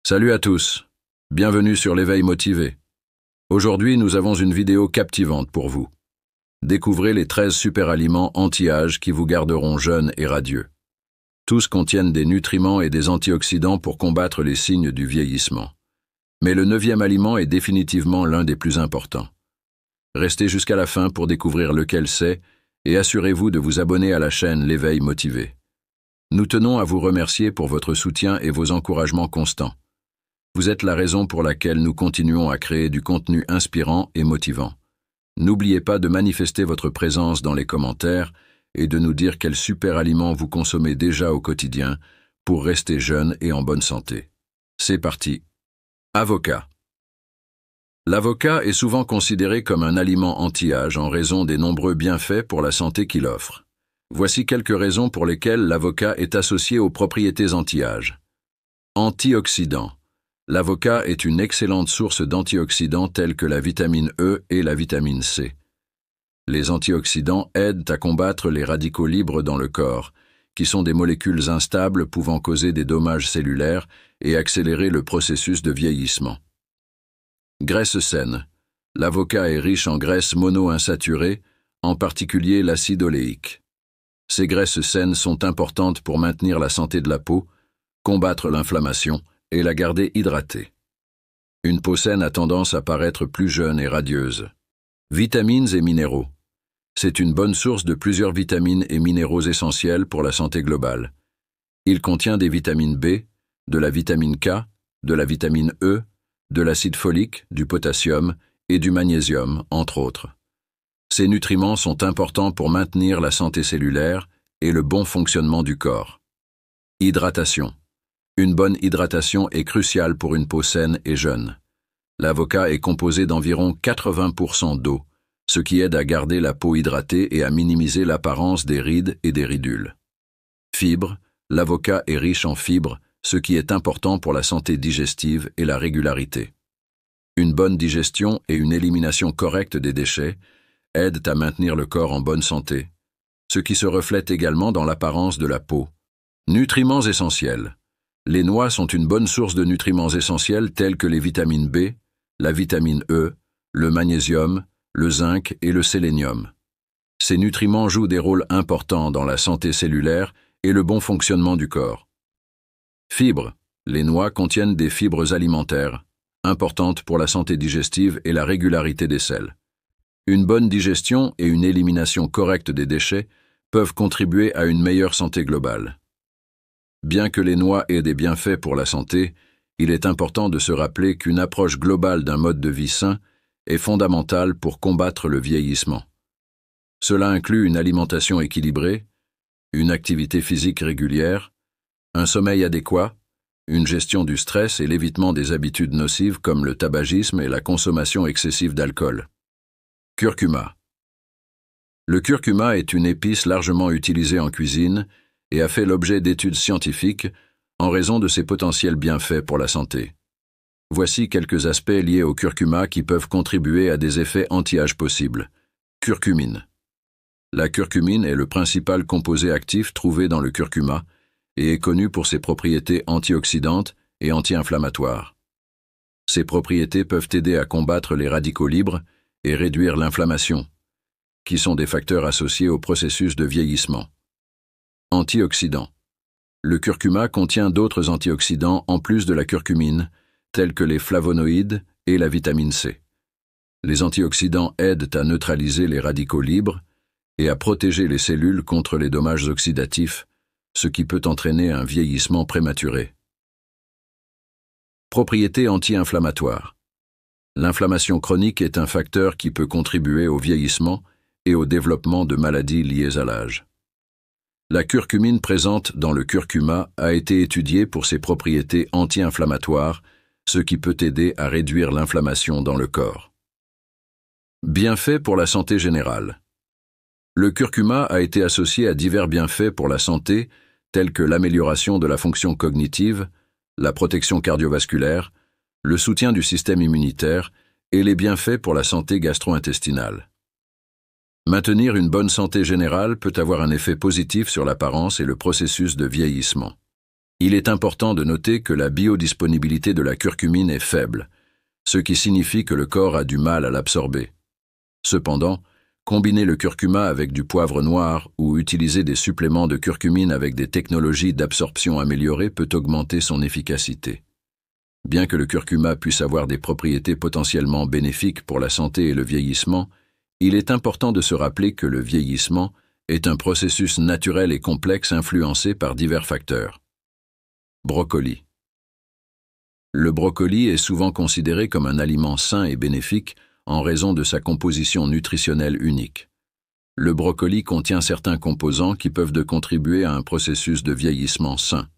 Salut à tous, bienvenue sur l'éveil motivé. Aujourd'hui, nous avons une vidéo captivante pour vous. Découvrez les 13 super aliments anti-âge qui vous garderont jeunes et radieux. Tous contiennent des nutriments et des antioxydants pour combattre les signes du vieillissement. Mais le 9e aliment est définitivement l'un des plus importants. Restez jusqu'à la fin pour découvrir lequel c'est et assurez-vous de vous abonner à la chaîne L'éveil motivé. Nous tenons à vous remercier pour votre soutien et vos encouragements constants. Vous êtes la raison pour laquelle nous continuons à créer du contenu inspirant et motivant. N'oubliez pas de manifester votre présence dans les commentaires et de nous dire quel super aliment vous consommez déjà au quotidien pour rester jeune et en bonne santé. C'est parti. Avocat. L'avocat est souvent considéré comme un aliment anti-âge en raison des nombreux bienfaits pour la santé qu'il offre. Voici quelques raisons pour lesquelles l'avocat est associé aux propriétés anti-âge. Antioxydants. L'avocat est une excellente source d'antioxydants tels que la vitamine E et la vitamine C. Les antioxydants aident à combattre les radicaux libres dans le corps, qui sont des molécules instables pouvant causer des dommages cellulaires et accélérer le processus de vieillissement. Graisse saine. L'avocat est riche en graisses monoinsaturées, en particulier l'acide oléique. Ces graisses saines sont importantes pour maintenir la santé de la peau, combattre l'inflammation et la garder hydratée. Une peau saine a tendance à paraître plus jeune et radieuse. Vitamines et minéraux. C'est une bonne source de plusieurs vitamines et minéraux essentiels pour la santé globale. Il contient des vitamines B, de la vitamine K, de la vitamine E, de l'acide folique, du potassium et du magnésium, entre autres. Ces nutriments sont importants pour maintenir la santé cellulaire et le bon fonctionnement du corps. Hydratation. Une bonne hydratation est cruciale pour une peau saine et jeune. L'avocat est composé d'environ 80% d'eau, ce qui aide à garder la peau hydratée et à minimiser l'apparence des rides et des ridules. Fibres. L'avocat est riche en fibres, ce qui est important pour la santé digestive et la régularité. Une bonne digestion et une élimination correcte des déchets aident à maintenir le corps en bonne santé, ce qui se reflète également dans l'apparence de la peau. Nutriments essentiels. Les noix sont une bonne source de nutriments essentiels tels que les vitamines B, la vitamine E, le magnésium, le zinc et le sélénium. Ces nutriments jouent des rôles importants dans la santé cellulaire et le bon fonctionnement du corps. Fibres. Les noix contiennent des fibres alimentaires, importantes pour la santé digestive et la régularité des selles. Une bonne digestion et une élimination correcte des déchets peuvent contribuer à une meilleure santé globale. Bien que les noix aient des bienfaits pour la santé, il est important de se rappeler qu'une approche globale d'un mode de vie sain est fondamentale pour combattre le vieillissement. Cela inclut une alimentation équilibrée, une activité physique régulière, un sommeil adéquat, une gestion du stress et l'évitement des habitudes nocives comme le tabagisme et la consommation excessive d'alcool. Curcuma. Le curcuma est une épice largement utilisée en cuisine et a fait l'objet d'études scientifiques en raison de ses potentiels bienfaits pour la santé. Voici quelques aspects liés au curcuma qui peuvent contribuer à des effets anti-âge possibles. Curcumine. La curcumine est le principal composé actif trouvé dans le curcuma et est connu pour ses propriétés antioxydantes et anti-inflammatoires. Ces propriétés peuvent aider à combattre les radicaux libres et réduire l'inflammation, qui sont des facteurs associés au processus de vieillissement. Antioxydants. Le curcuma contient d'autres antioxydants en plus de la curcumine, tels que les flavonoïdes et la vitamine C. Les antioxydants aident à neutraliser les radicaux libres et à protéger les cellules contre les dommages oxydatifs, ce qui peut entraîner un vieillissement prématuré. Propriétés anti-inflammatoires. L'inflammation chronique est un facteur qui peut contribuer au vieillissement et au développement de maladies liées à l'âge. La curcumine présente dans le curcuma a été étudiée pour ses propriétés anti-inflammatoires, ce qui peut aider à réduire l'inflammation dans le corps. Bienfaits pour la santé générale. Le curcuma a été associé à divers bienfaits pour la santé, tels que l'amélioration de la fonction cognitive, la protection cardiovasculaire, le soutien du système immunitaire et les bienfaits pour la santé gastro-intestinale. Maintenir une bonne santé générale peut avoir un effet positif sur l'apparence et le processus de vieillissement. Il est important de noter que la biodisponibilité de la curcumine est faible, ce qui signifie que le corps a du mal à l'absorber. Cependant, combiner le curcuma avec du poivre noir ou utiliser des suppléments de curcumine avec des technologies d'absorption améliorées peut augmenter son efficacité. Bien que le curcuma puisse avoir des propriétés potentiellement bénéfiques pour la santé et le vieillissement, il est important de se rappeler que le vieillissement est un processus naturel et complexe influencé par divers facteurs. Brocoli. Le brocoli est souvent considéré comme un aliment sain et bénéfique en raison de sa composition nutritionnelle unique. Le brocoli contient certains composants qui peuvent contribuer à un processus de vieillissement sain.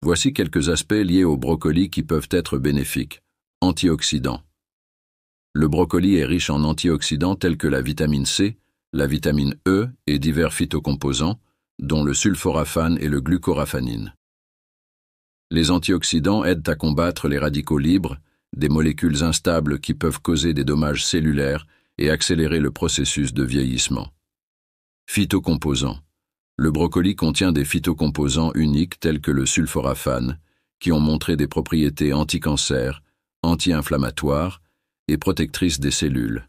Voici quelques aspects liés au brocoli qui peuvent être bénéfiques. Antioxydants. Le brocoli est riche en antioxydants tels que la vitamine C, la vitamine E et divers phytocomposants, dont le sulforaphane et le glucoraphanine. Les antioxydants aident à combattre les radicaux libres, des molécules instables qui peuvent causer des dommages cellulaires et accélérer le processus de vieillissement. Phytocomposants. Le brocoli contient des phytocomposants uniques tels que le sulforaphane, qui ont montré des propriétés anti-cancer, anti-inflammatoires et protectrices des cellules.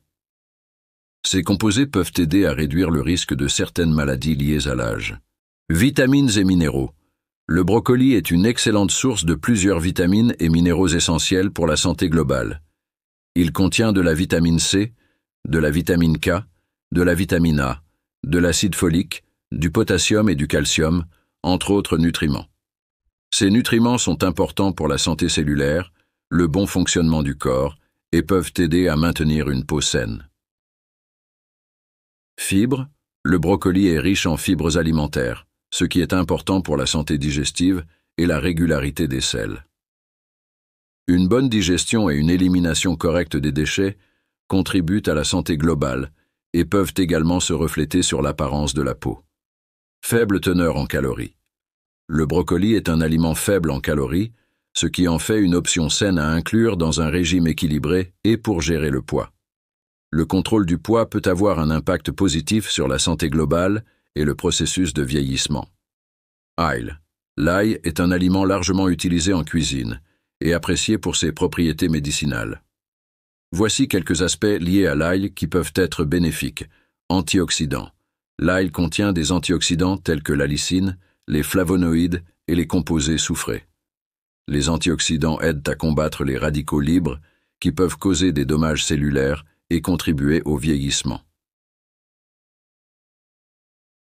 Ces composés peuvent aider à réduire le risque de certaines maladies liées à l'âge. Vitamines et minéraux. Le brocoli est une excellente source de plusieurs vitamines et minéraux essentiels pour la santé globale. Il contient de la vitamine C, de la vitamine K, de la vitamine A, de l'acide folique, du potassium et du calcium, entre autres nutriments. Ces nutriments sont importants pour la santé cellulaire, le bon fonctionnement du corps et peuvent aider à maintenir une peau saine. Fibres. Le brocoli est riche en fibres alimentaires, ce qui est important pour la santé digestive et la régularité des selles. Une bonne digestion et une élimination correcte des déchets contribuent à la santé globale et peuvent également se refléter sur l'apparence de la peau. Faible teneur en calories. Le brocoli est un aliment faible en calories, ce qui en fait une option saine à inclure dans un régime équilibré et pour gérer le poids. Le contrôle du poids peut avoir un impact positif sur la santé globale et le processus de vieillissement. Ail. L'ail est un aliment largement utilisé en cuisine et apprécié pour ses propriétés médicinales. Voici quelques aspects liés à l'ail qui peuvent être bénéfiques. Antioxydants. L'ail contient des antioxydants tels que la lysine, les flavonoïdes et les composés soufrés. Les antioxydants aident à combattre les radicaux libres qui peuvent causer des dommages cellulaires et contribuer au vieillissement.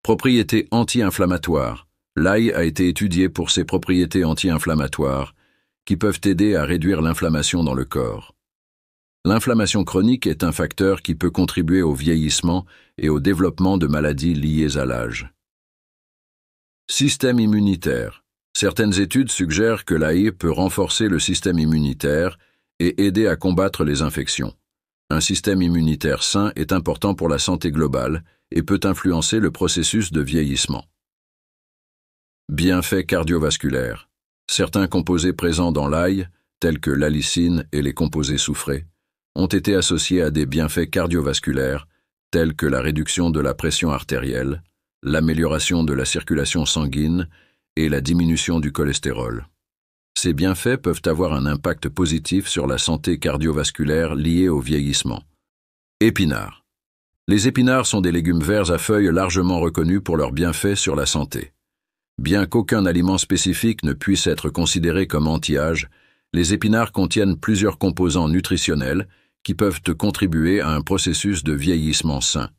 Propriétés anti-inflammatoires. L'ail a été étudié pour ses propriétés anti-inflammatoires qui peuvent aider à réduire l'inflammation dans le corps. L'inflammation chronique est un facteur qui peut contribuer au vieillissement et au développement de maladies liées à l'âge. Système immunitaire. Certaines études suggèrent que l'ail peut renforcer le système immunitaire et aider à combattre les infections. Un système immunitaire sain est important pour la santé globale et peut influencer le processus de vieillissement. Bienfaits cardiovasculaires. Certains composés présents dans l'ail, tels que l'allicine et les composés soufrés, ont été associés à des bienfaits cardiovasculaires, tels que la réduction de la pression artérielle, l'amélioration de la circulation sanguine et la diminution du cholestérol. Ces bienfaits peuvent avoir un impact positif sur la santé cardiovasculaire liée au vieillissement. Épinards. Les épinards sont des légumes verts à feuilles largement reconnus pour leurs bienfaits sur la santé. Bien qu'aucun aliment spécifique ne puisse être considéré comme anti-âge, les épinards contiennent plusieurs composants nutritionnels qui peuvent contribuer à un processus de vieillissement sain.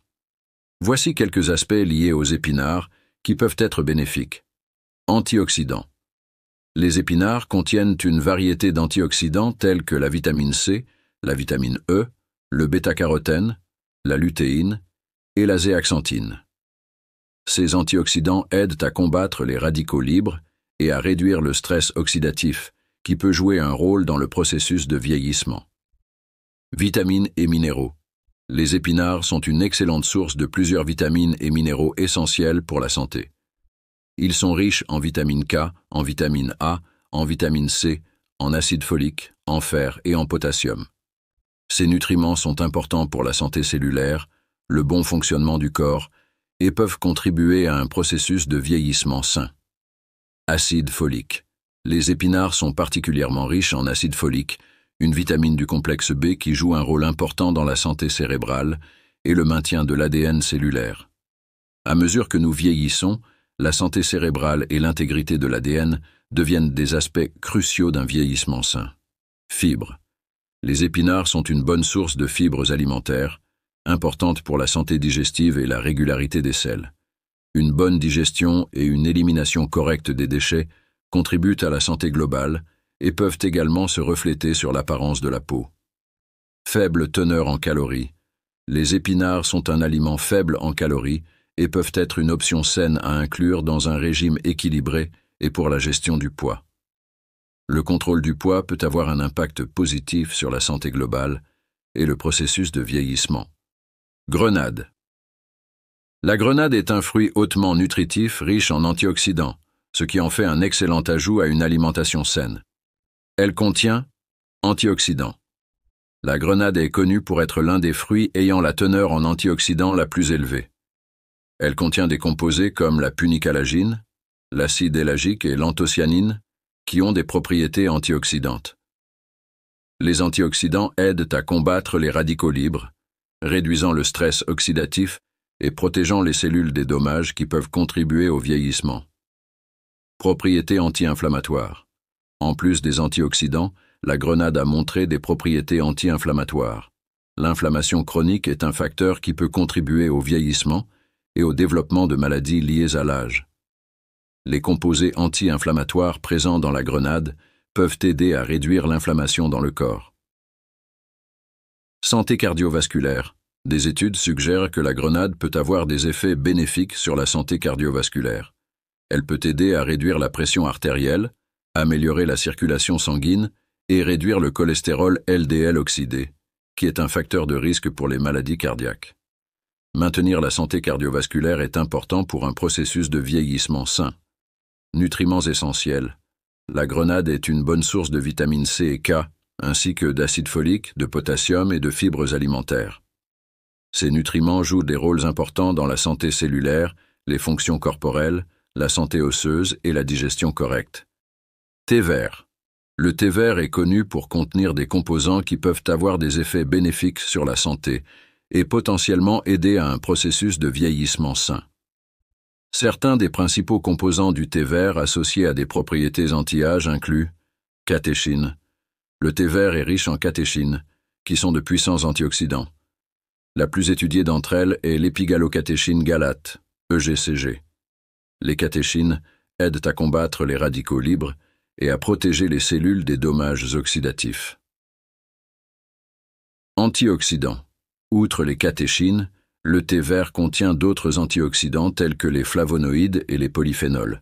Voici quelques aspects liés aux épinards qui peuvent être bénéfiques. Antioxydants. Les épinards contiennent une variété d'antioxydants tels que la vitamine C, la vitamine E, le bêta-carotène, la lutéine et la zéaxanthine. Ces antioxydants aident à combattre les radicaux libres et à réduire le stress oxydatif, qui peut jouer un rôle dans le processus de vieillissement. Vitamines et minéraux. Les épinards sont une excellente source de plusieurs vitamines et minéraux essentiels pour la santé. Ils sont riches en vitamine K, en vitamine A, en vitamine C, en acide folique, en fer et en potassium. Ces nutriments sont importants pour la santé cellulaire, le bon fonctionnement du corps et peuvent contribuer à un processus de vieillissement sain. Acide folique. Les épinards sont particulièrement riches en acide folique, une vitamine du complexe B qui joue un rôle important dans la santé cérébrale et le maintien de l'ADN cellulaire. À mesure que nous vieillissons, la santé cérébrale et l'intégrité de l'ADN deviennent des aspects cruciaux d'un vieillissement sain. Fibres. Les épinards sont une bonne source de fibres alimentaires, importantes pour la santé digestive et la régularité des selles. Une bonne digestion et une élimination correcte des déchets contribuent à la santé globale et peuvent également se refléter sur l'apparence de la peau. Faible teneur en calories. Les épinards sont un aliment faible en calories et peuvent être une option saine à inclure dans un régime équilibré et pour la gestion du poids. Le contrôle du poids peut avoir un impact positif sur la santé globale et le processus de vieillissement. Grenade. La grenade est un fruit hautement nutritif, riche en antioxydants, ce qui en fait un excellent ajout à une alimentation saine. Elle contient antioxydants. La grenade est connue pour être l'un des fruits ayant la teneur en antioxydants la plus élevée. Elle contient des composés comme la punicalagine, l'acide élagique et l'anthocyanine, qui ont des propriétés antioxydantes. Les antioxydants aident à combattre les radicaux libres, réduisant le stress oxydatif et protégeant les cellules des dommages qui peuvent contribuer au vieillissement. Propriétés anti-inflammatoires. En plus des antioxydants, la grenade a montré des propriétés anti-inflammatoires. L'inflammation chronique est un facteur qui peut contribuer au vieillissement et au développement de maladies liées à l'âge. Les composés anti-inflammatoires présents dans la grenade peuvent aider à réduire l'inflammation dans le corps. Santé cardiovasculaire. Des études suggèrent que la grenade peut avoir des effets bénéfiques sur la santé cardiovasculaire. Elle peut aider à réduire la pression artérielle, améliorer la circulation sanguine et réduire le cholestérol LDL oxydé, qui est un facteur de risque pour les maladies cardiaques. Maintenir la santé cardiovasculaire est important pour un processus de vieillissement sain. Nutriments essentiels. La grenade est une bonne source de vitamine C et K, ainsi que d'acide folique, de potassium et de fibres alimentaires. Ces nutriments jouent des rôles importants dans la santé cellulaire, les fonctions corporelles, la santé osseuse et la digestion correcte. Thé vert. Le thé vert est connu pour contenir des composants qui peuvent avoir des effets bénéfiques sur la santé et potentiellement aider à un processus de vieillissement sain. Certains des principaux composants du thé vert associés à des propriétés anti-âge incluent catéchine. Le thé vert est riche en catéchines, qui sont de puissants antioxydants. La plus étudiée d'entre elles est l'épigalocatéchine galate, EGCG. Les catéchines aident à combattre les radicaux libres et à protéger les cellules des dommages oxydatifs. Antioxydants. Outre les catéchines, le thé vert contient d'autres antioxydants tels que les flavonoïdes et les polyphénols.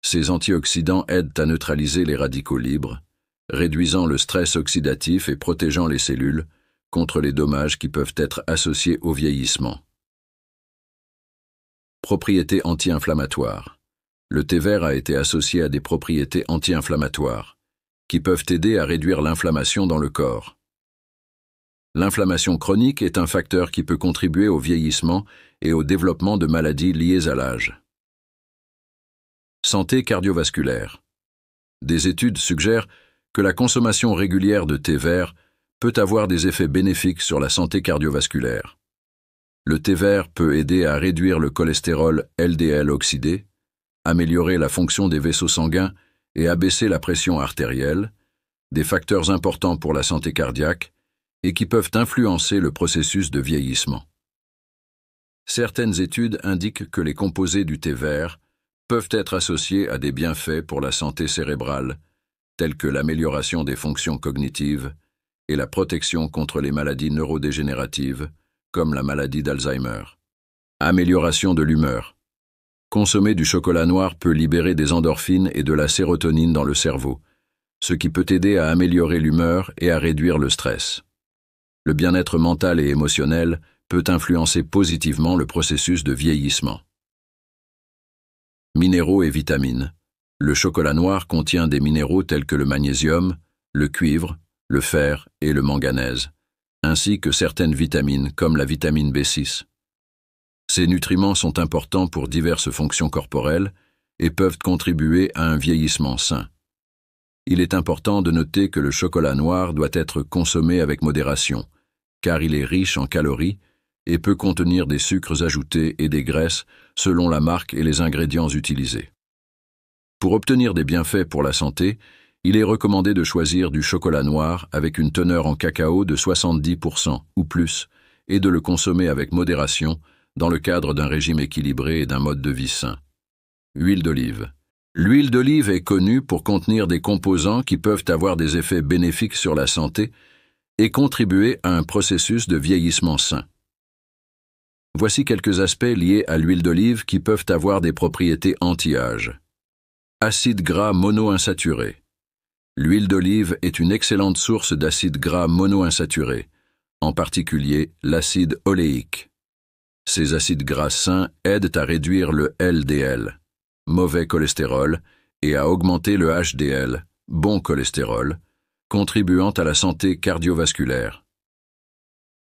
Ces antioxydants aident à neutraliser les radicaux libres, réduisant le stress oxydatif et protégeant les cellules contre les dommages qui peuvent être associés au vieillissement. Propriétés anti-inflammatoires. Le thé vert a été associé à des propriétés anti-inflammatoires, qui peuvent aider à réduire l'inflammation dans le corps. L'inflammation chronique est un facteur qui peut contribuer au vieillissement et au développement de maladies liées à l'âge. Santé cardiovasculaire. Des études suggèrent que la consommation régulière de thé vert peut avoir des effets bénéfiques sur la santé cardiovasculaire. Le thé vert peut aider à réduire le cholestérol LDL oxydé, améliorer la fonction des vaisseaux sanguins et abaisser la pression artérielle, des facteurs importants pour la santé cardiaque et qui peuvent influencer le processus de vieillissement. Certaines études indiquent que les composés du thé vert peuvent être associés à des bienfaits pour la santé cérébrale, tels que l'amélioration des fonctions cognitives et la protection contre les maladies neurodégénératives, comme la maladie d'Alzheimer. Amélioration de l'humeur. Consommer du chocolat noir peut libérer des endorphines et de la sérotonine dans le cerveau, ce qui peut aider à améliorer l'humeur et à réduire le stress. Le bien-être mental et émotionnel peut influencer positivement le processus de vieillissement. Minéraux et vitamines. Le chocolat noir contient des minéraux tels que le magnésium, le cuivre, le fer et le manganèse, ainsi que certaines vitamines comme la vitamine B6. Ces nutriments sont importants pour diverses fonctions corporelles et peuvent contribuer à un vieillissement sain. Il est important de noter que le chocolat noir doit être consommé avec modération, car il est riche en calories et peut contenir des sucres ajoutés et des graisses selon la marque et les ingrédients utilisés. Pour obtenir des bienfaits pour la santé, il est recommandé de choisir du chocolat noir avec une teneur en cacao de 70% ou plus et de le consommer avec modération dans le cadre d'un régime équilibré et d'un mode de vie sain. Huile d'olive. L'huile d'olive est connue pour contenir des composants qui peuvent avoir des effets bénéfiques sur la santé et contribuer à un processus de vieillissement sain. Voici quelques aspects liés à l'huile d'olive qui peuvent avoir des propriétés anti-âge. Acides gras monoinsaturés. L'huile d'olive est une excellente source d'acides gras monoinsaturés, en particulier l'acide oléique. Ces acides gras sains aident à réduire le LDL, mauvais cholestérol, et à augmenter le HDL, bon cholestérol, contribuant à la santé cardiovasculaire.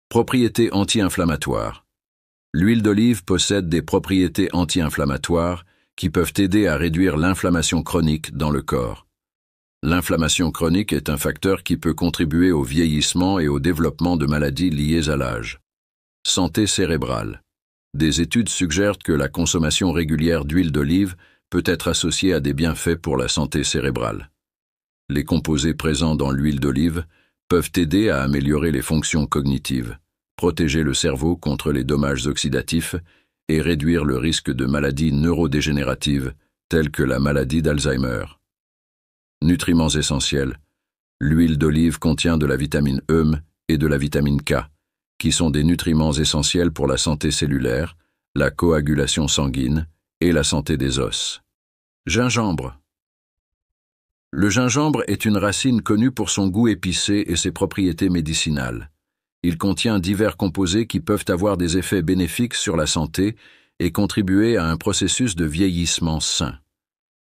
Propriétés anti-inflammatoires. L'huile d'olive possède des propriétés anti-inflammatoires qui peuvent aider à réduire l'inflammation chronique dans le corps. L'inflammation chronique est un facteur qui peut contribuer au vieillissement et au développement de maladies liées à l'âge. Santé cérébrale. Des études suggèrent que la consommation régulière d'huile d'olive peut être associée à des bienfaits pour la santé cérébrale. Les composés présents dans l'huile d'olive peuvent aider à améliorer les fonctions cognitives, protéger le cerveau contre les dommages oxydatifs et réduire le risque de maladies neurodégénératives telles que la maladie d'Alzheimer. Nutriments essentiels. L'huile d'olive contient de la vitamine E et de la vitamine K, qui sont des nutriments essentiels pour la santé cellulaire, la coagulation sanguine et la santé des os. Gingembre. Le gingembre est une racine connue pour son goût épicé et ses propriétés médicinales. Il contient divers composés qui peuvent avoir des effets bénéfiques sur la santé et contribuer à un processus de vieillissement sain.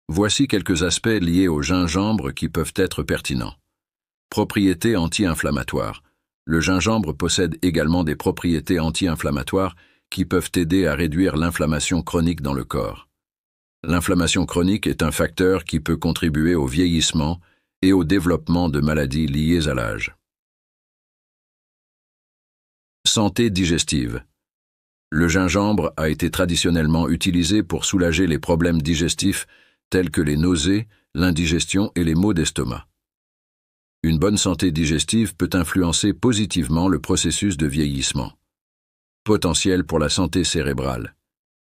Voici quelques aspects liés au gingembre qui peuvent être pertinents. Propriétés anti-inflammatoires. Le gingembre possède également des propriétés anti-inflammatoires qui peuvent aider à réduire l'inflammation chronique dans le corps. L'inflammation chronique est un facteur qui peut contribuer au vieillissement et au développement de maladies liées à l'âge. Santé digestive. Le gingembre a été traditionnellement utilisé pour soulager les problèmes digestifs tels que les nausées, l'indigestion et les maux d'estomac. Une bonne santé digestive peut influencer positivement le processus de vieillissement. Potentiel pour la santé cérébrale.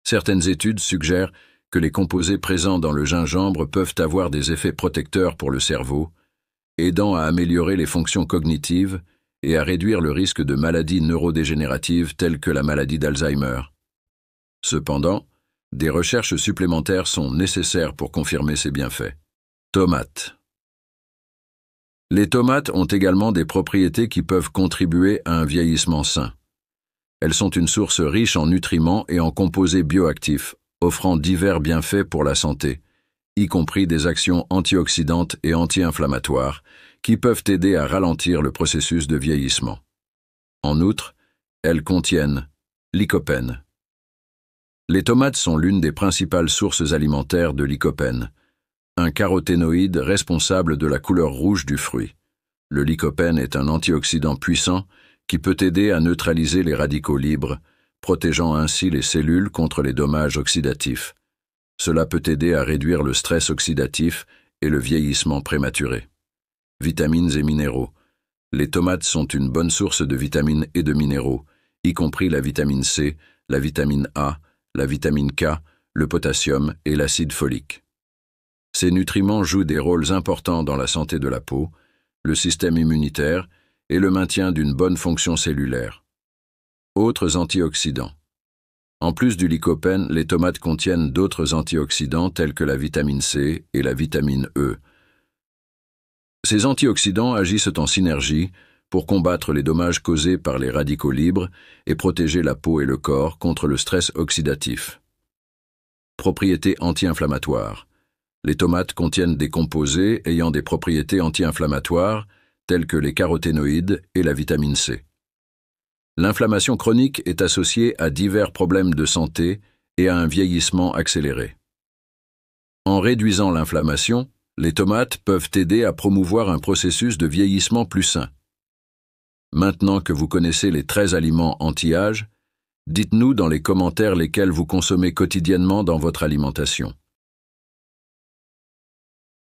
Certaines études suggèrent que les composés présents dans le gingembre peuvent avoir des effets protecteurs pour le cerveau, aidant à améliorer les fonctions cognitives et à réduire le risque de maladies neurodégénératives telles que la maladie d'Alzheimer. Cependant, des recherches supplémentaires sont nécessaires pour confirmer ces bienfaits. Tomates. Les tomates ont également des propriétés qui peuvent contribuer à un vieillissement sain. Elles sont une source riche en nutriments et en composés bioactifs, offrant divers bienfaits pour la santé, y compris des actions antioxydantes et anti-inflammatoires, qui peuvent aider à ralentir le processus de vieillissement. En outre, elles contiennent lycopène. Les tomates sont l'une des principales sources alimentaires de lycopène, un caroténoïde responsable de la couleur rouge du fruit. Le lycopène est un antioxydant puissant qui peut aider à neutraliser les radicaux libres, protégeant ainsi les cellules contre les dommages oxydatifs. Cela peut aider à réduire le stress oxydatif et le vieillissement prématuré. Vitamines et minéraux. Les tomates sont une bonne source de vitamines et de minéraux, y compris la vitamine C, la vitamine A, la vitamine K, le potassium et l'acide folique. Ces nutriments jouent des rôles importants dans la santé de la peau, le système immunitaire et le maintien d'une bonne fonction cellulaire. Autres antioxydants. En plus du lycopène, les tomates contiennent d'autres antioxydants tels que la vitamine C et la vitamine E. Ces antioxydants agissent en synergie pour combattre les dommages causés par les radicaux libres et protéger la peau et le corps contre le stress oxydatif. Propriétés anti-inflammatoires. Les tomates contiennent des composés ayant des propriétés anti-inflammatoires telles que les caroténoïdes et la vitamine C. L'inflammation chronique est associée à divers problèmes de santé et à un vieillissement accéléré. En réduisant l'inflammation, les tomates peuvent aider à promouvoir un processus de vieillissement plus sain. Maintenant que vous connaissez les 13 aliments anti-âge, dites-nous dans les commentaires lesquels vous consommez quotidiennement dans votre alimentation.